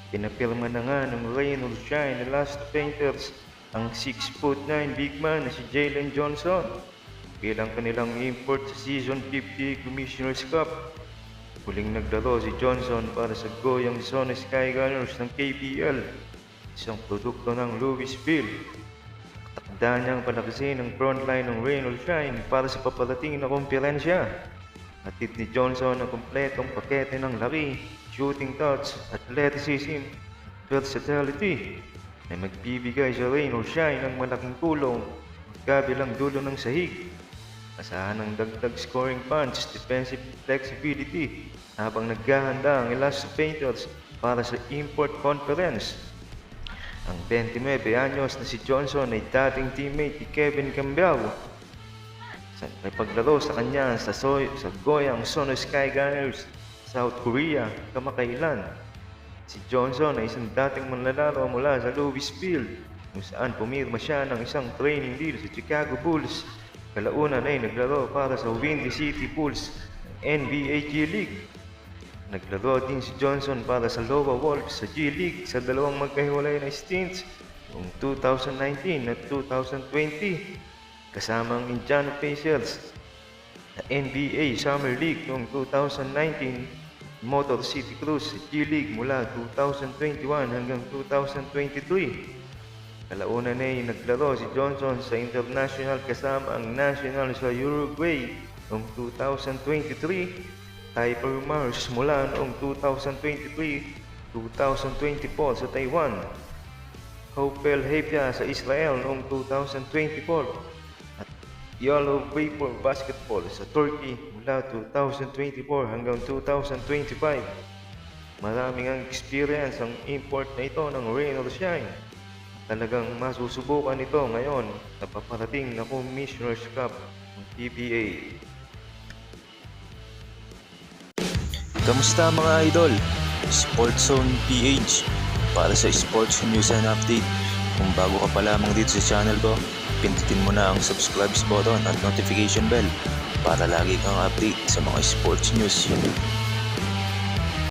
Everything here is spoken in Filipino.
Pinapirma na nga ng Rain or Shine na Las Painters ang 6'9" big man na si Jalen Johnson bilang kanilang import sa Season 50 Commissioner's Cup. Huling naglaro si Johnson para sa Goyang Zone Sky Gunners ng KPL, isang produkto ng Louisville. Takda niyang palakasin ang frontline ng Rain or Shine para sa paparating na komperensya. Hatid ni Johnson ang kompletong pakete ng laki, shooting touch, athleticism, versatility na magbibigay sa Rain or Shine ng malaking tulong kabilang dulo ng sahig. Asahan ng dagdag scoring punch, defensive flexibility habang naghahanda ang Las Painters para sa Import Conference. Ang 29 anyos na si Johnson ay dating teammate ni Kevin Campbell sa paglaro sa kanya sa Goyang Zone Sky Gunners, South Korea kamakailan. Si Johnson ay isang dating manlalaro mula sa Louisville kung saan pumirma siya ng isang training deal sa Chicago Bulls. Kalaunan ay naglaro para sa Windy City Bulls ng NBA G League. Naglaro din si Johnson para sa Iowa Wolves sa G League sa dalawang magkahiwalay na stints noong 2019 at 2020 kasama ang Indiana Pacers sa NBA Summer League noong 2019, Motor City Cruise sa G League mula 2021 hanggang 2023. Kalaunan ay naglaro si Johnson sa international kasama ang national sa Uruguay noong 2023, Typer Mars mula noong 2023-2024 sa Taiwan, Hopel Hepia sa Israel noong 2024 at Yellow Vapor Basketball sa Turkey mula 2024 hanggang 2025. Maraming ang experience ang import na ito ng Rain or Shine. Talagang masusubukan ito ngayon na paparating na Commissioner's Cup ng PBA. Kamusta mga idol? Sports Zone PH para sa sports news and update. Kung bago ka pa lamang dito sa channel ko, pindutin mo na ang subscribe button at notification bell para lagi kang update sa mga sports news.